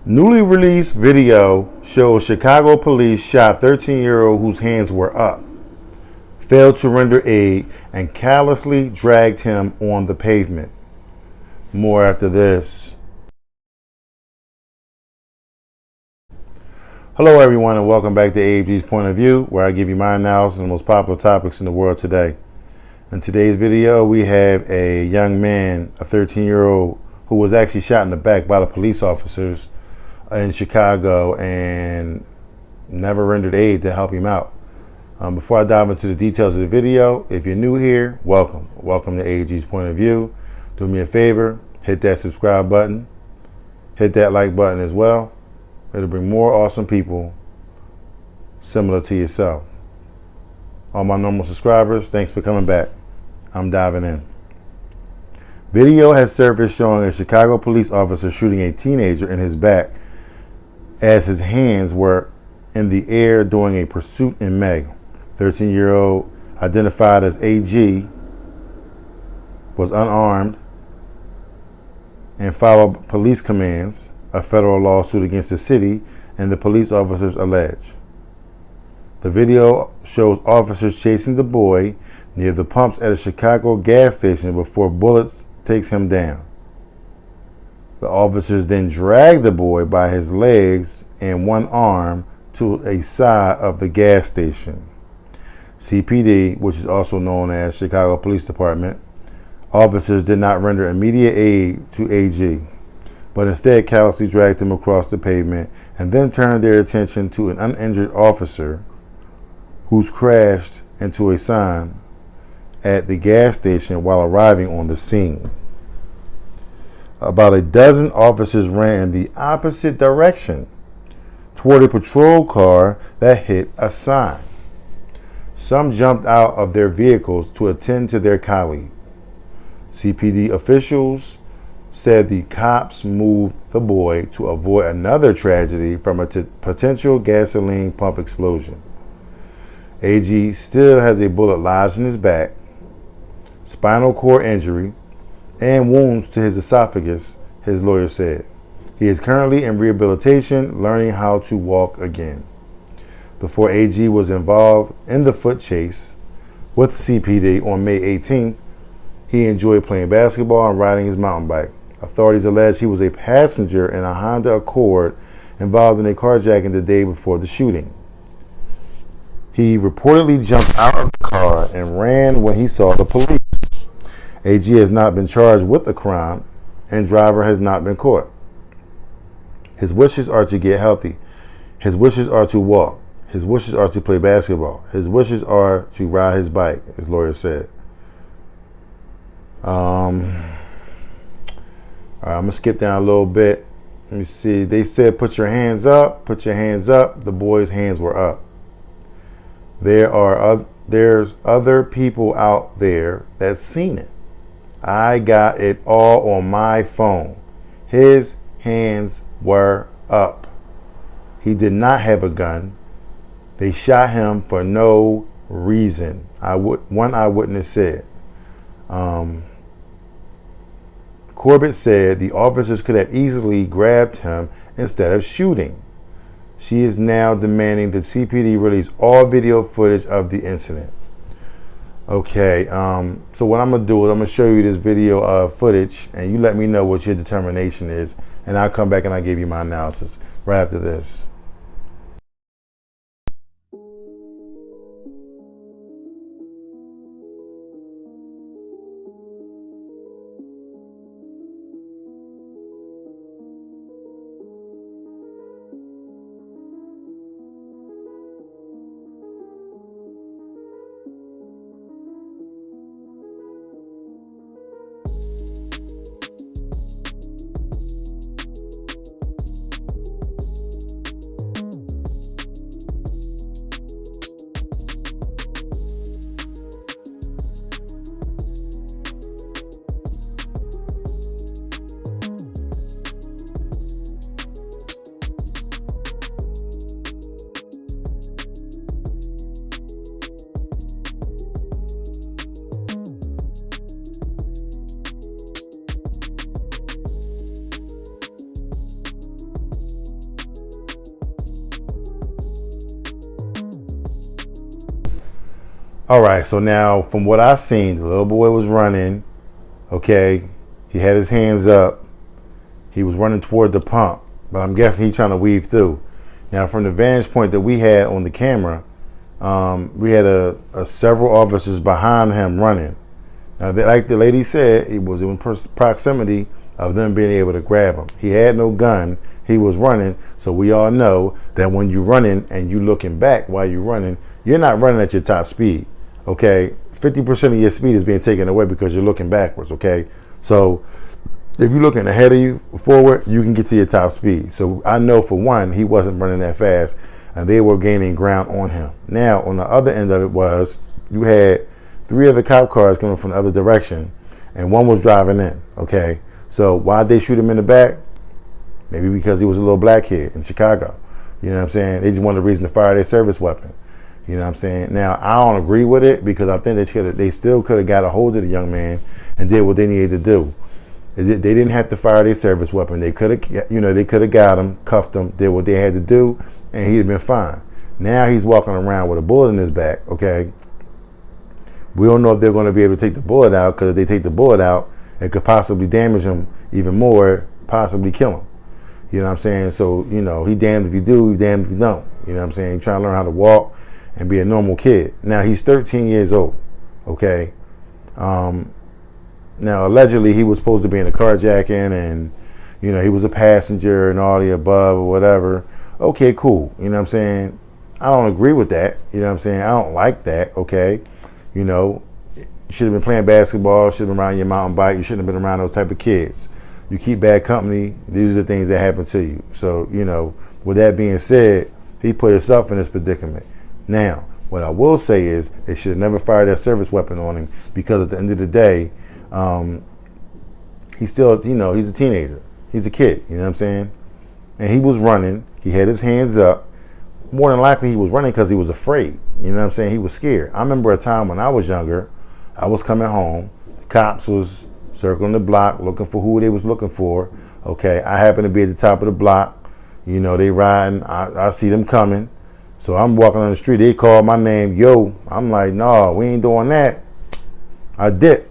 Newly released video shows Chicago police shot 13-year-old whose hands were up, failed to render aid, and callously dragged him on the pavement. More after this. Hello everyone and welcome back to AG's Point of View, where I give you my analysis on the most popular topics in the world today. In today's video, we have a young man, a 13-year-old, who was actually shot in the back by the police officers in Chicago and never rendered aid to help him out. Before I dive into the details of the video, if you're new here, welcome. Welcome to AG's Point of View. Do me a favor, hit that subscribe button, hit that like button as well. It'll bring more awesome people similar to yourself. All my normal subscribers, thanks for coming back. I'm diving in. Video has surfaced showing a Chicago police officer shooting a teenager in his back as his hands were in the air during a pursuit in May. 13-year-old, identified as aide, was unarmed and followed police commands, a federal lawsuit against the city, and the police officers allege. The video shows officers chasing the boy near the pumps at a Chicago gas station before bullets takes him down. The officers then drag the boy by his legs and one arm to a side of the gas station. CPD, which is also known as Chicago Police Department, officers did not render immediate aid to AG, but instead callously dragged him across the pavement and then turned their attention to an uninjured officer who's crashed into a sign at the gas station while arriving on the scene. About a dozen officers ran in the opposite direction toward a patrol car that hit a sign. Some jumped out of their vehicles to attend to their colleague. CPD officials said the cops moved the boy to avoid another tragedy from a potential gasoline pump explosion. AG still has a bullet lodged in his back, spinal cord injury, and wounds to his esophagus, his lawyer said. He is currently in rehabilitation, learning how to walk again. Before AG was involved in the foot chase with CPD on May 18th, he enjoyed playing basketball and riding his mountain bike. Authorities allege he was a passenger in a Honda Accord involved in a carjacking the day before the shooting. He reportedly jumped out of the car and ran when he saw the police. AG has not been charged with the crime, and driver has not been caught. His wishes are to get healthy. His wishes are to walk. His wishes are to play basketball. His wishes are to ride his bike, his lawyer said. All right, I'm going to skip down a little bit. Let me see. They said, put your hands up. Put your hands up. The boy's hands were up. There's other people out there that's seen it. I got it all on my phone. His hands were up. He did not have a gun. They shot him for no reason. One eyewitness said. Corbitt said the officers could have easily grabbed him instead of shooting. She is now demanding that CPD release all video footage of the incident. Okay, so what I'm going to do is I'm going to show you this video footage, and you let me know what your determination is, and I'll come back and I'll give you my analysis right after this. All right, so now from what I seen, the little boy was running. Okay, he had his hands up. He was running toward the pump, but I'm guessing he's trying to weave through. Now, from the vantage point that we had on the camera, we had several officers behind him running. Now, like the lady said, it was in proximity of them being able to grab him. He had no gun. He was running. So we all know that when you're running and you looking back while you're running, you're not running at your top speed. Okay, 50% of your speed is being taken away because you're looking backwards. Okay, so if you're looking ahead of you, forward, you can get to your top speed. So I know for one, he wasn't running that fast, and they were gaining ground on him. Now, on the other end of it was, you had 3 other cop cars coming from the other direction, and one was driving in. Okay, so why'd they shoot him in the back? Maybe because he was a little black kid in Chicago. You know what I'm saying? They just wanted a reason to fire their service weapon. You know what I'm saying? Now, I don't agree with it because I think they still could have got a hold of the young man and did what they needed to do. They didn't have to fire their service weapon. They could have, they could have got him, cuffed him, did what they had to do, and he'd have been fine. Now he's walking around with a bullet in his back. Okay, we don't know if they're going to be able to take the bullet out, because if they take the bullet out, it could possibly damage him even more, possibly kill him. You know what I'm saying? So, he damned if you do, he damned if you don't. You know what I'm saying? He's trying to learn how to walk and be a normal kid. Now, he's 13 years old, okay? Now, allegedly, he was supposed to be in a carjacking, and, he was a passenger and all the above or whatever. Okay, cool. You know what I'm saying? I don't agree with that. You know what I'm saying? I don't like that, okay? You should have been playing basketball, should have been riding your mountain bike. You shouldn't have been around those type of kids. You keep bad company, these are the things that happen to you. So, with that being said, he put himself in this predicament. Now, what I will say is they should have never fired that service weapon on him, because at the end of the day, he's still, he's a teenager. He's a kid, you know what I'm saying? And he was running. He had his hands up. More than likely, he was running because he was afraid. You know what I'm saying? He was scared. I remember a time when I was younger, I was coming home. The cops was circling the block looking for who they was looking for. Okay, I happened to be at the top of the block. They riding. I see them coming. So I'm walking on the street. They call my name. Yo, I'm like, no, we ain't doing that. I did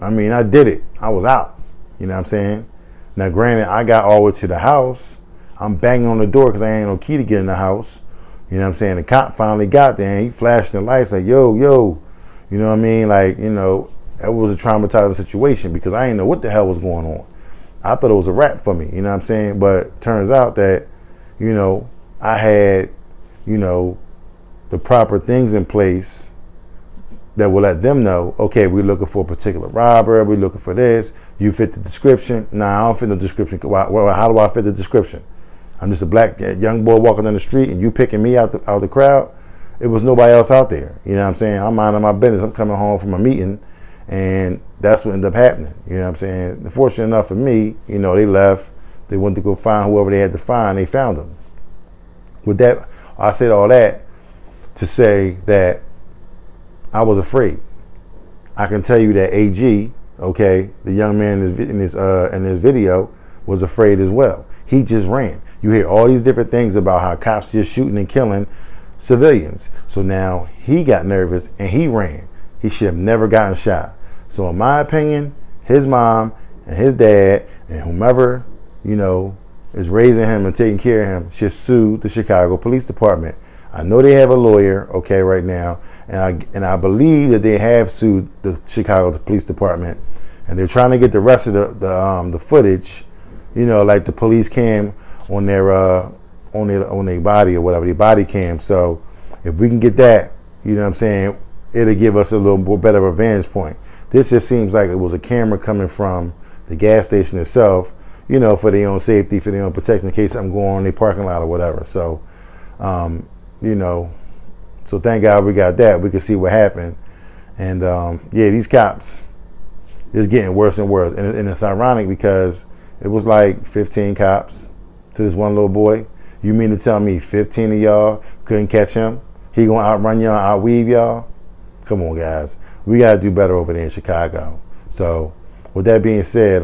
it. I was out. You know what I'm saying? Now, granted, I got all the way to the house. I'm banging on the door because I ain't no key to get in the house. You know what I'm saying? The cop finally got there and he flashed the lights like, yo. You know what I mean? Like, that was a traumatizing situation because I didn't know what the hell was going on. I thought it was a wrap for me. You know what I'm saying? But turns out that, I had, the proper things in place that will let them know, okay, we're looking for a particular robber, we're looking for this, you fit the description. Nah, I don't fit the description. Well, how do I fit the description? I'm just a black young boy walking down the street and you picking me out the crowd. It was nobody else out there. You know what I'm saying? I'm minding my business. I'm coming home from a meeting, and that's what ended up happening. You know what I'm saying? Fortunate enough for me, they left. They went to go find whoever they had to find. They found them. With that, I said all that to say that I was afraid. I can tell you that AG, okay, the young man in this video was afraid as well. He just ran. You hear all these different things about how cops just shooting and killing civilians. So now he got nervous and he ran. He should have never gotten shot. So in my opinion, his mom and his dad and whomever, is raising him and taking care of him should sue the Chicago Police Department. I know they have a lawyer, okay, right now, and I believe that they have sued the Chicago Police Department, and they're trying to get the rest of the footage, like the police cam on their body or whatever, their body cam. So if we can get that, you know what I'm saying, it'll give us a little more better of a vantage point. This just seems like it was a camera coming from the gas station itself, for their own safety, for their own protection, in case something going on in their parking lot or whatever. So, so thank God we got that. We could see what happened. And these cops is getting worse and worse. And it's ironic because it was like 15 cops to this one little boy. You mean to tell me 15 of y'all couldn't catch him? He gonna outrun y'all, outweave y'all? Come on, guys. We gotta do better over there in Chicago. So with that being said,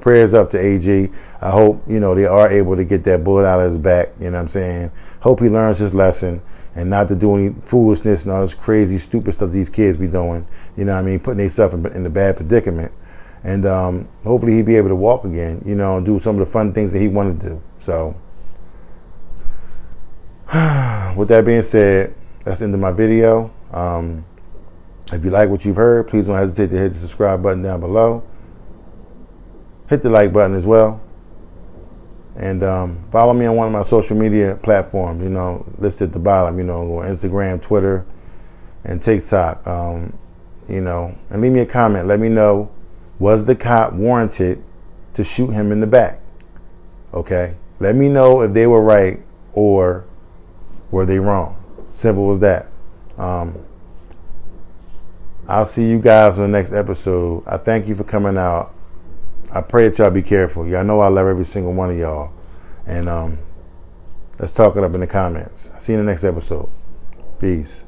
prayers up to AG. I hope, they are able to get that bullet out of his back. You know what I'm saying? Hope he learns his lesson. and not to do any foolishness and all this crazy, stupid stuff these kids be doing. You know what I mean? Putting themselves in a bad predicament. And hopefully he'll be able to walk again, you know, and do some of the fun things that he wanted to do. So, with that being said, that's the end of my video. If you like what you've heard, please don't hesitate to hit the subscribe button down below. Hit the like button as well. And follow me on one of my social media platforms, you know, listed at the bottom, you know, on Instagram, Twitter, and TikTok. You know, and leave me a comment. Let me know, was the cop warranted to shoot him in the back? Okay? Let me know if they were right or were they wrong. Simple as that. I'll see you guys on the next episode. I thank you for coming out. I pray that y'all be careful. Y'all know I love every single one of y'all. And let's talk it up in the comments. See you in the next episode. Peace.